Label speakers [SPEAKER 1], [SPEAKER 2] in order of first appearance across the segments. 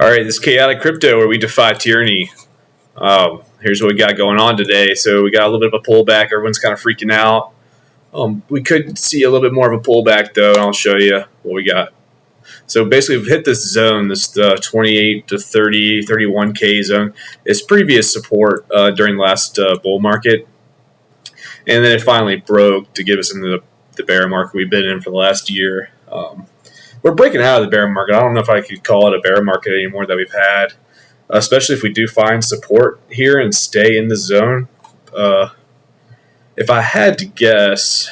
[SPEAKER 1] All right, this is Chaotic Crypto, where we defy tyranny. Here's what we got going on today. So we got a little bit of a pullback. Everyone's kind of freaking out. We could see a little bit more of a pullback, though, and I'll show you what we got. So basically, we've hit this zone, this 28 to 30, 31K zone. It's previous support during the last bull market. And then it finally broke to give us into the bear market we've been in for the last year. We're breaking out of the bear market. I don't know if I could call it a bear market anymore that we've had, especially if we do find support here and stay in the zone. If I had to guess,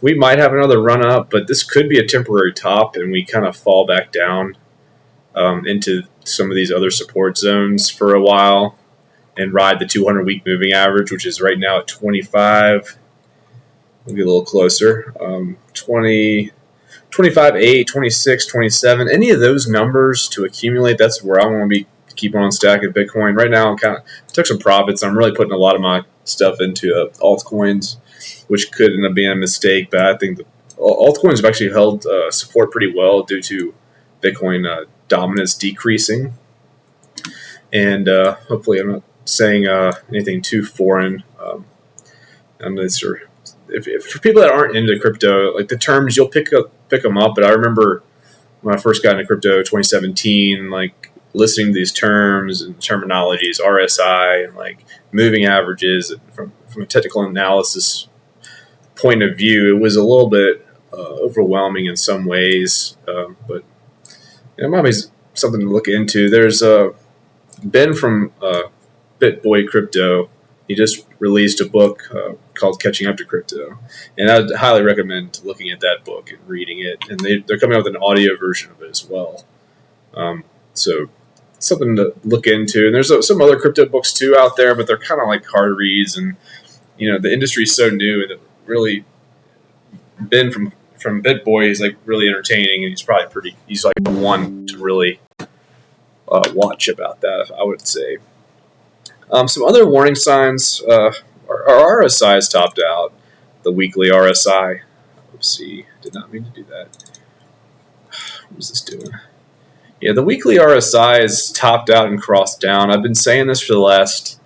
[SPEAKER 1] we might have another run up, but this could be a temporary top and we kind of fall back down into some of these other support zones for a while and ride the 200-week moving average, which is right now at 25. We'll get a little closer. 20, 25, 8, 26, 27. Any of those numbers to accumulate, that's where I want to be keeping on stacking Bitcoin. Right now, I took some profits. I'm really putting a lot of my stuff into altcoins, which could end up being a mistake, but I think the altcoins have actually held support pretty well due to Bitcoin dominance decreasing. And hopefully I'm not saying anything too foreign. I'm not sure. If for people that aren't into crypto, like the terms, you'll pick them up. But I remember when I first got into crypto, 2017, like listening to these terms and terminologies, RSI and like moving averages, and from a technical analysis point of view, it was a little bit overwhelming in some ways. But it might be something to look into. There's Ben from BitBoy Crypto. He just released a book called Catching Up to Crypto. And I'd highly recommend looking at that book and reading it. And they're coming out with an audio version of it as well. So something to look into. And there's some other crypto books too out there, but they're kind of like hard reads. And, the industry is so new that really Ben from BitBoy is like really entertaining. And he's like the one to really watch about that, I would say. Some other warning signs, our RSI is topped out, the weekly RSI. Oopsie, did not mean to do that. What is this doing? Yeah, the weekly RSI is topped out and crossed down. I've been saying this for the last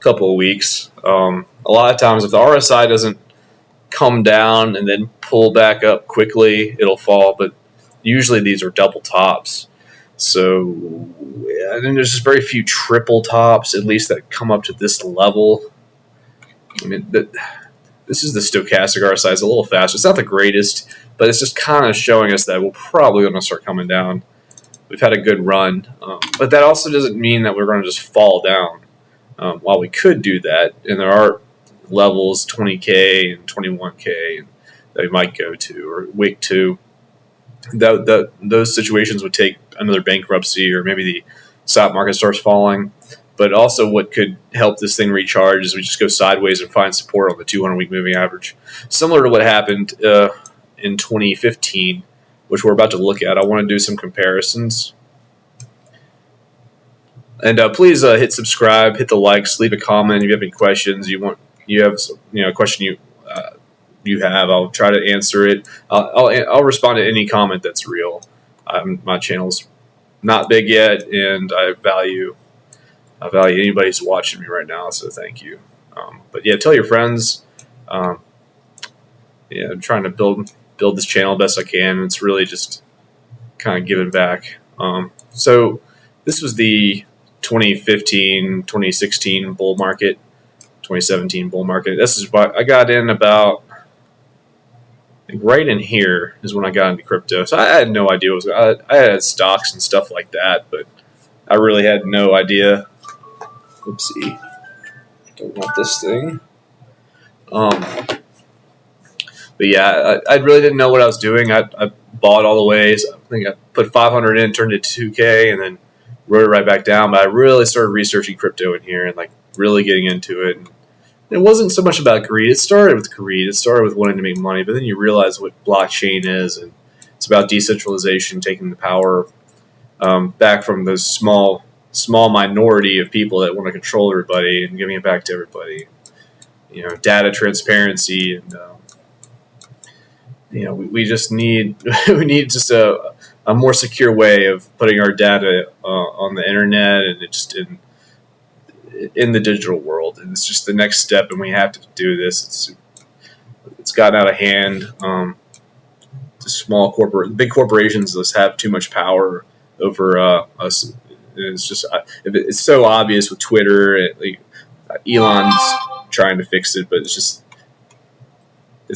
[SPEAKER 1] couple of weeks. A lot of times if the RSI doesn't come down and then pull back up quickly, it'll fall, but usually these are double tops. So, and then there's just very few triple tops, at least that come up to this level. I mean, this is the stochastic RSI. It's a little faster. It's not the greatest, but it's just kind of showing us that we're probably going to start coming down. We've had a good run, but that also doesn't mean that we're going to just fall down. While we could do that, and there are levels 20K and 21K that we might go to, or wick to. Those situations would take another bankruptcy, or maybe the stock market starts falling. But also what could help this thing recharge is we just go sideways and find support on the 200-week moving average. Similar to what happened in 2015, which we're about to look at. I want to do some comparisons. And please hit subscribe, hit the likes, leave a comment if you have any questions. You have a question you have, I'll try to answer it. I'll respond to any comment that's real. My channel's not big yet, and I value anybody who's watching me right now, so thank you. But yeah, tell your friends. I'm trying to build this channel best I can. It's really just kind of giving back. So this was the 2015, 2016 bull market, 2017 bull market. This is what I got in about. Right in here is when I got into crypto. So I had no idea what was. I had stocks and stuff like that, but I really had no idea. Oopsie, don't want this thing. But yeah, I really didn't know what I was doing. I bought all the way. So I think I put 500 in, turned it to 2K, and then wrote it right back down. But I really started researching crypto in here and like really getting into it. And it wasn't so much about greed. It started with greed. It started with wanting to make money, but then you realize what blockchain is, and it's about decentralization, taking the power back from those small minority of people that want to control everybody and giving it back to everybody. Data transparency, and we just need we need just a a more secure way of putting our data on the internet and just in the digital world. And it's just the next step, and we have to do this. It's gotten out of hand. Big corporations just have too much power over us. And it's just it's so obvious with Twitter. Elon's trying to fix it, but it's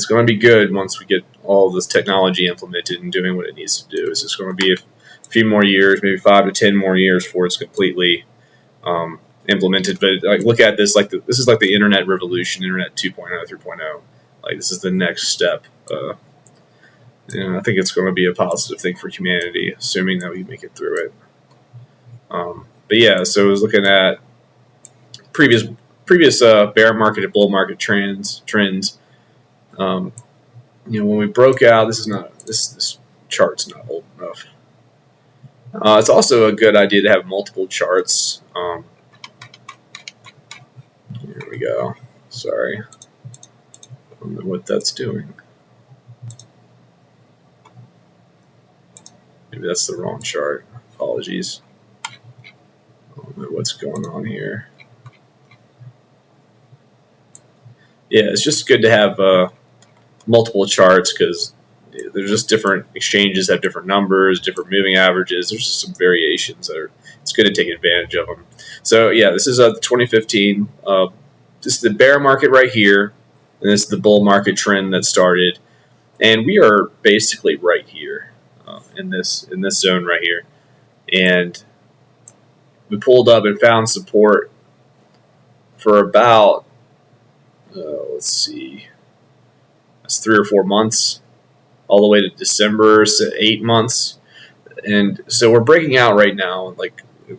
[SPEAKER 1] going to be good once we get all this technology implemented and doing what it needs to do. It's just going to be a few more years, maybe 5 to 10 more years before it's completely implemented. But look at this, this is like the internet revolution, internet 2.0, 3.0. This is the next step. I think it's going to be a positive thing for humanity, assuming that we make it through it. But yeah, so I was looking at previous bear market and bull market trends. When we broke out, this chart's not old enough. It's also a good idea to have multiple charts. Here we go. Sorry. I don't know what that's doing. Maybe that's the wrong chart. Apologies. I don't know what's going on here. Yeah, it's just good to have multiple charts because there's just different exchanges have different numbers, different moving averages. There's just some variations it's good to take advantage of them. So yeah, this is 2015. This is the bear market right here, and this is the bull market trend that started, and we are basically right here in this zone right here, and we pulled up and found support for about let's see, that's 3 or 4 months, all the way to December, so 8 months. And so we're breaking out right now.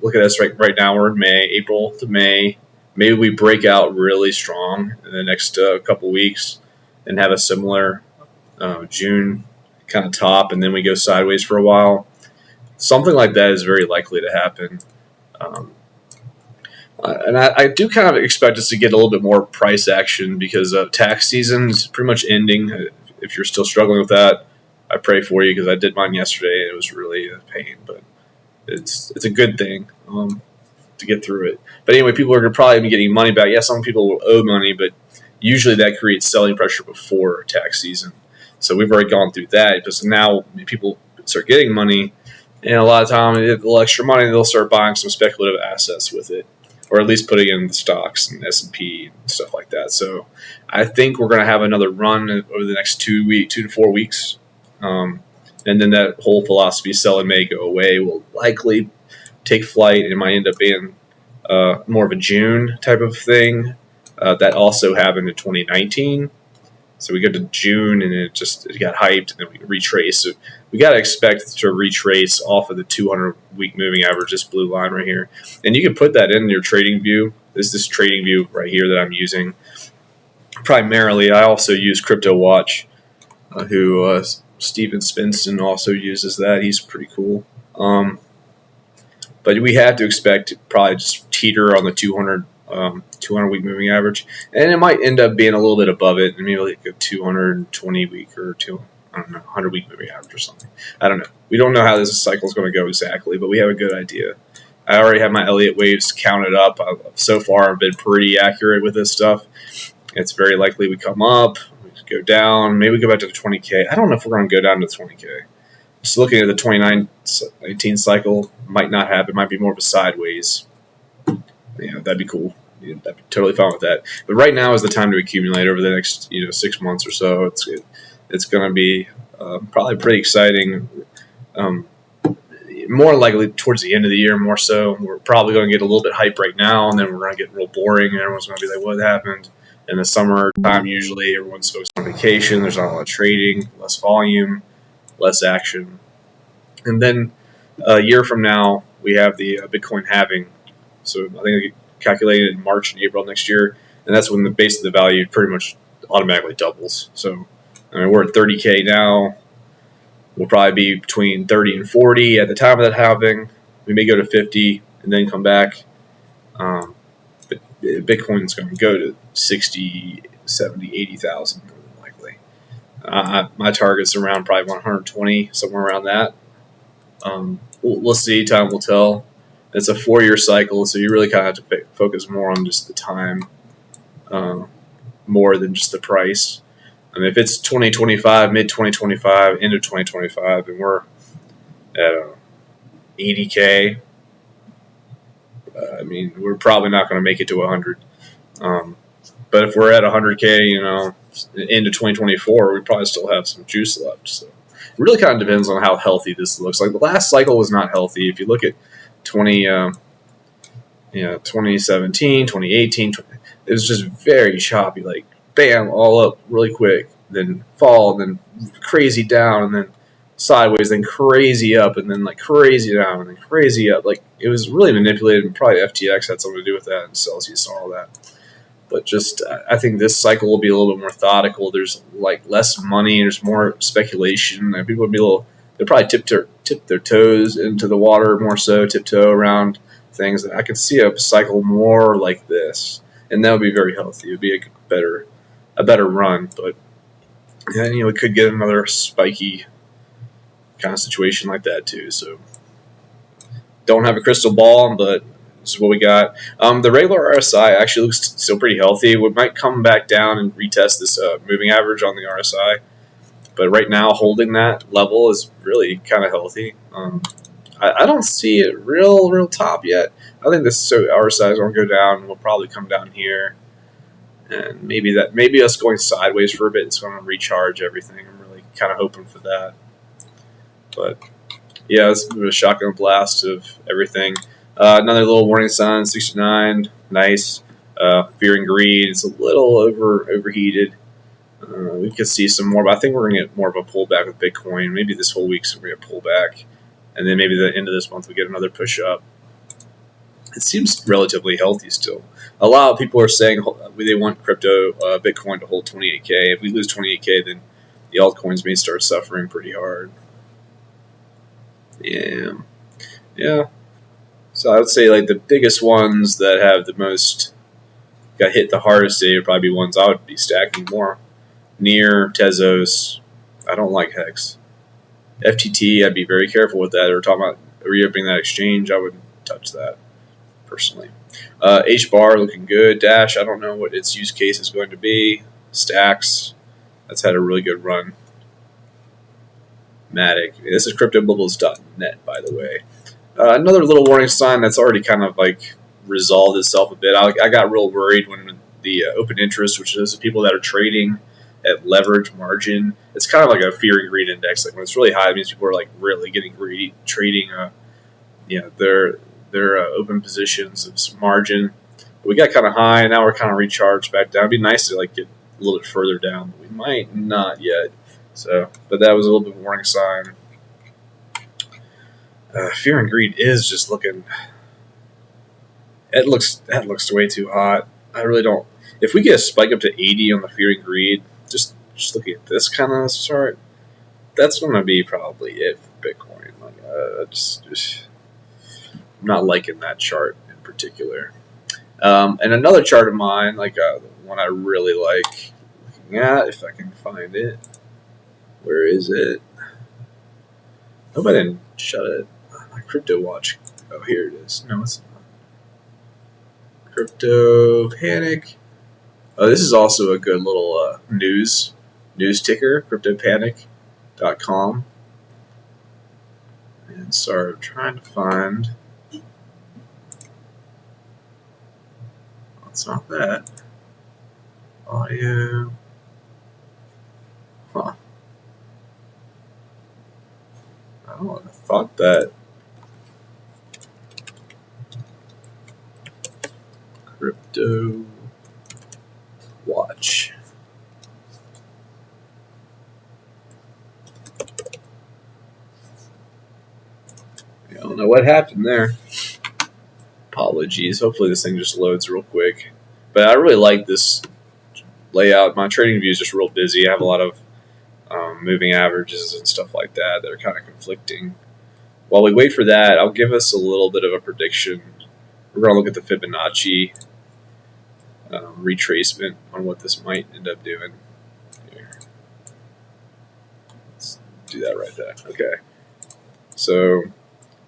[SPEAKER 1] Look at us right now. We're in May, April to May. Maybe we break out really strong in the next couple weeks and have a similar June kind of top, and then we go sideways for a while. Something like that is very likely to happen. And I do kind of expect us to get a little bit more price action because tax season is pretty much ending. If you're still struggling with that, I pray for you because I did mine yesterday and it was really a pain. But it's a good thing to get through it. But anyway, people are going to probably be getting money back. Yeah, some people will owe money, but usually that creates selling pressure before tax season. So we've already gone through that. Because now people start getting money, and a lot of time, a little extra money, they'll start buying some speculative assets with it, or at least putting in the stocks and S&P and stuff like that. So I think we're going to have another run over the next 2 to 4 weeks. And then that whole philosophy, sell in May, go away, will likely take flight. It might end up being more of a June type of thing. That also happened in 2019. So we go to June, and it got hyped, and then we retrace. So we got to expect to retrace off of the 200-week moving average, this blue line right here. And you can put that in your trading view. This trading view right here that I'm using. Primarily, I also use Crypto Watch, who Steven Svensson also uses that. He's pretty cool. But we have to expect to probably just teeter on the 200-week moving average, and it might end up being a little bit above it, maybe like a 220-week or 100-week moving average or something. I don't know. We don't know how this cycle is going to go exactly, but we have a good idea. I already have my Elliott waves counted up. So far, I've been pretty accurate with this stuff. It's very likely we come up, we go down, maybe we go back to the 20K. I don't know if we're going to go down to the 20K. Just looking at the 2019 cycle, might not happen. It might be more of a sideways. Yeah, that'd be cool. Yeah, that'd be totally fine with that. But right now is the time to accumulate over the next 6 months or so. It's going to be probably pretty exciting. More likely towards the end of the year, more so. We're probably going to get a little bit hype right now, and then we're going to get real boring, and everyone's going to be like, what happened? In the summer time, usually everyone's focused on vacation. There's not a lot of trading, less volume, less action. And then a year from now, we have the Bitcoin halving. So I think I calculated in March and April next year, and that's when the base of the value pretty much automatically doubles. So we're at 30K now. We'll probably be between 30 and 40 at the time of that halving. We may go to 50 and then come back. But Bitcoin's going to go to 60, 70, 80,000 more than likely. My target's around probably 120, somewhere around that. We'll see. Time will tell. It's a 4-year cycle, so you really kind of have to focus more on just the time, more than just the price. I mean, if it's 2025, mid 2025, end of 2025, and we're at 80K, I mean, we're probably not going to make it to 100. But if we're at 100K, into 2024, we probably still have some juice left. So it really kind of depends on how healthy this looks. Like the last cycle was not healthy. If you look at 2017, 2018, it was just very choppy. Like bam, all up really quick, then fall, then crazy down, and then sideways, then crazy up, and then like crazy down, and then crazy up. Like it was really manipulated, and probably FTX had something to do with that, and Celsius and all that. But just, I think this cycle will be a little bit more methodical. There's like less money. There's more speculation. And people would be they'll probably tip their toes into the water more so, tiptoe around things. I could see a cycle more like this, and that would be very healthy. It would be a better run. But then, we could get another spiky kind of situation like that too. So don't have a crystal ball, but this is what we got. The regular RSI actually looks still pretty healthy. We might come back down and retest this moving average on the RSI. But right now, holding that level is really kind of healthy. I don't see it real top yet. I think this RSI is going to go down, and we'll probably come down here. And maybe us going sideways for a bit is going to recharge everything. I'm really kind of hoping for that. But yeah, it's a shotgun blast of everything. Another little warning sign, 69, nice. Fear and greed, it's a little overheated. We could see some more, but I think we're going to get more of a pullback with Bitcoin. Maybe this whole week's going to be a pullback, and then maybe the end of this month we get another push up. It seems relatively healthy still. A lot of people are saying they want Bitcoin to hold 28K. If we lose 28K, then the altcoins may start suffering pretty hard. Yeah. So I would say like the biggest ones that have the most got hit the hardest today would probably be ones I would be stacking more. Near, Tezos. I don't like Hex. FTT, I'd be very careful with that. We're talking about reopening that exchange. I wouldn't touch that personally. HBAR looking good. Dash, I don't know what its use case is going to be. Stacks, that's had a really good run. Matic. This is CryptoBubbles.net, by the way. Another little warning sign that's already kind of like resolved itself a bit. I got real worried when the open interest, which is the people that are trading at leverage margin, it's kind of like a fear and greed index. Like when it's really high, it means people are like really getting greedy, trading their open positions of some margin. But we got kind of high, and now we're kind of recharged back down. It'd be nice to like get a little bit further down, but we might not yet. So, but that was a little bit of a warning sign. Fear and greed is just looking. That looks way too hot. I really don't. If we get a spike up to 80 on the fear and greed, just looking at this kind of chart, that's going to be probably it for Bitcoin. Like, just I'm not liking that chart in particular. And another chart of mine, like the one I really like looking at, if I can find it. Where is it? I hope I didn't shut it. My crypto watch. Oh, here it is. No, it's not. Crypto Panic. Oh, this is also a good little news ticker, CryptoPanic.com. And sorry, I'm trying to find. Oh, it's not that. Audio. Huh. I don't know. I thought that. Crypto watch. I don't know what happened there. Apologies. Hopefully this thing just loads real quick. But I really like this layout. My trading view is just real busy. I have a lot of moving averages and stuff like that are kind of conflicting. While we wait for that, I'll give us a little bit of a prediction. We're going to look at the Fibonacci retracement on what this might end up doing. Here. Let's do that right there. Okay. So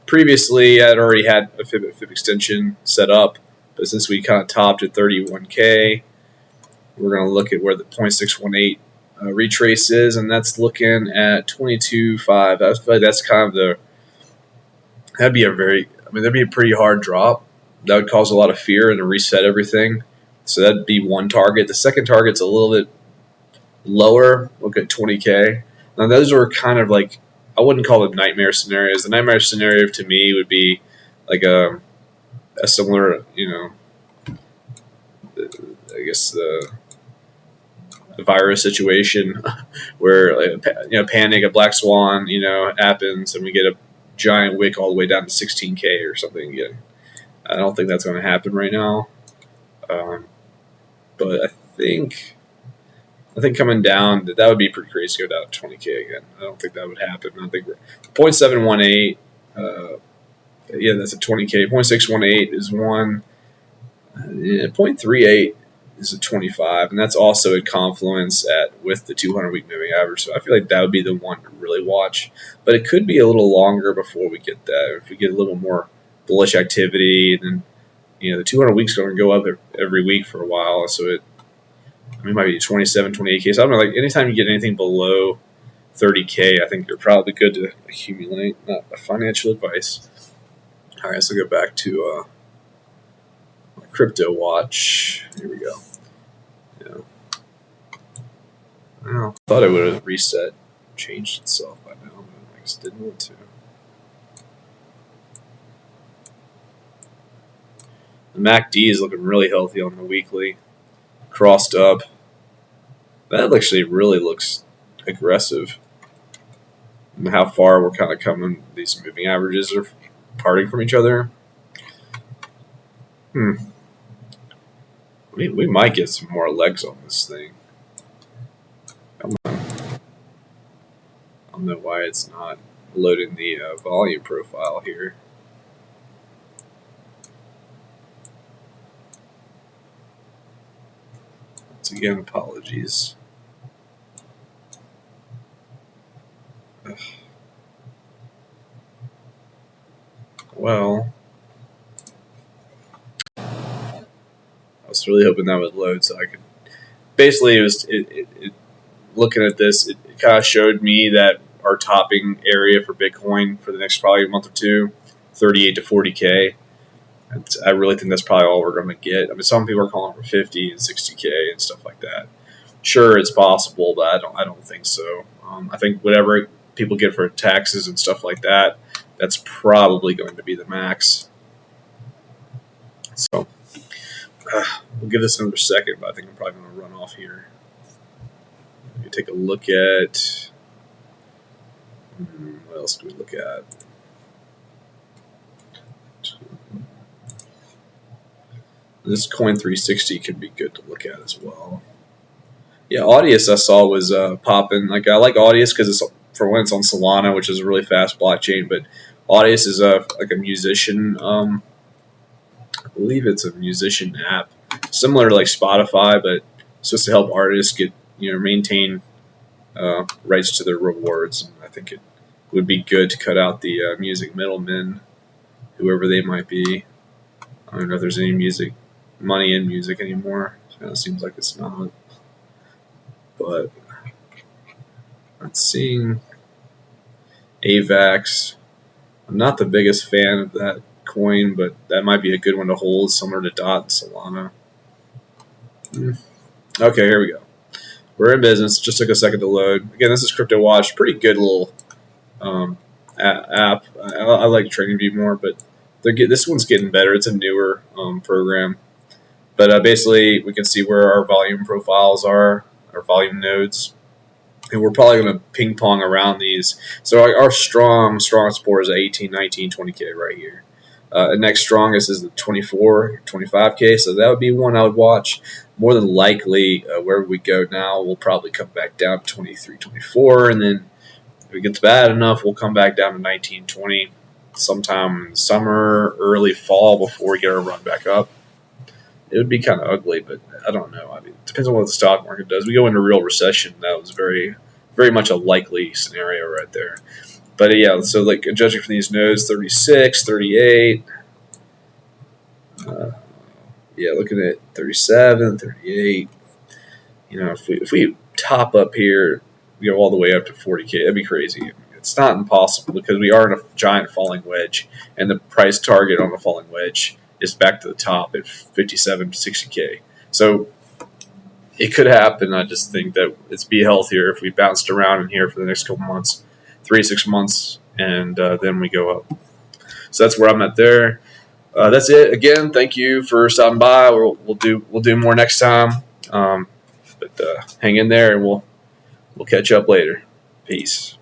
[SPEAKER 1] previously, I'd already had a fib extension set up, but since we kind of topped at 31K, we're going to look at where the 0.618 retrace is, and that's looking at 22.5. I feel like that's kind of that'd be that'd be a pretty hard drop. That would cause a lot of fear and to reset everything. So that'd be one target. The second target's a little bit lower. Look at 20K. Now those are kind of like, I wouldn't call them nightmare scenarios. The nightmare scenario to me would be like a similar, I guess the virus situation where panic, a black swan, happens, and we get a giant wick all the way down to 16K or something again. I don't think that's going to happen right now, but I think coming down that would be pretty crazy to go down to 20K again. I don't think that would happen. I think 0.718. That's a 20K. 0.618 is one. 0.38 is a 25, and that's also a confluence with the 200-week moving average. So I feel like that would be the one to really watch. But it could be a little longer before we get that. If we get a little more bullish activity, and then the 200 weeks going to go up every week for a while. So it might be 27, 28K. So I don't know. Like anytime you get anything below 30K, I think you're probably good to accumulate. Not a financial advice. All right, so go back to my crypto watch. Here we go. Well, I thought it would have reset, changed itself by now, but I guess it didn't want to. The MACD is looking really healthy on the weekly. Crossed up. That actually really looks aggressive. And how far we're kind of coming. These moving averages are parting from each other. We might get some more legs on this thing. Come on. I don't know why it's not loading the volume profile here. Once again, apologies. Ugh. Well, I was really hoping that would load so I could. Basically, looking at this, it kind of showed me that our topping area for Bitcoin for the next probably month or two, 38 to 40K. I really think that's probably all we're going to get. I mean, some people are calling for 50 and 60K and stuff like that. Sure, it's possible, but I don't think so. I think whatever people get for taxes and stuff like that, that's probably going to be the max. So we'll give this another second, but I think I'm probably going to run off here. Let me take a look at what else do we look at? This Coin 360 could be good to look at as well. Yeah, Audius I saw was popping. Like I like Audius because it's for when it's on Solana, which is a really fast blockchain. But Audius is like a musician. I believe it's a musician app, similar to like Spotify, but it's supposed to help artists get maintain rights to their rewards. And I think it would be good to cut out the music middlemen, whoever they might be. I don't know if there's any money in music anymore. It kind of seems like it's not. But I'm seeing AVAX. I'm not the biggest fan of that coin, but that might be a good one to hold, similar to DOT and Solana. Okay, here we go. We're in business. Just took a second to load. Again, this is Crypto Watch. Pretty good little app. I like TradingView more, but this one's getting better. It's a newer program. But basically, we can see where our volume profiles are, our volume nodes. And we're probably going to ping pong around these. So our strong support is at 18, 19, 20K right here. The next strongest is the 24, 25K. So that would be one I would watch. More than likely, where we go now, we'll probably come back down to 23, 24. And then if it gets bad enough, we'll come back down to 19, 20 sometime in summer, early fall before we get our run back up. It would be kind of ugly, but I don't know. I mean, it depends on what the stock market does. We go into real recession. That was very, very much a likely scenario right there. But yeah, so like judging from these nodes, 36, 38. Yeah, looking at 37, 38. If we top up here, go all the way up to 40K, that'd be crazy. It's not impossible because we are in a giant falling wedge, and the price target on the falling wedge is back to the top at 57, 60K. So it could happen. I just think that it's be healthier if we bounced around in here for the next couple months, 3 to 6 months, and then we go up. So that's where I'm at there. That's it. Again, thank you for stopping by. We'll do more next time. But hang in there, and we'll catch up later. Peace.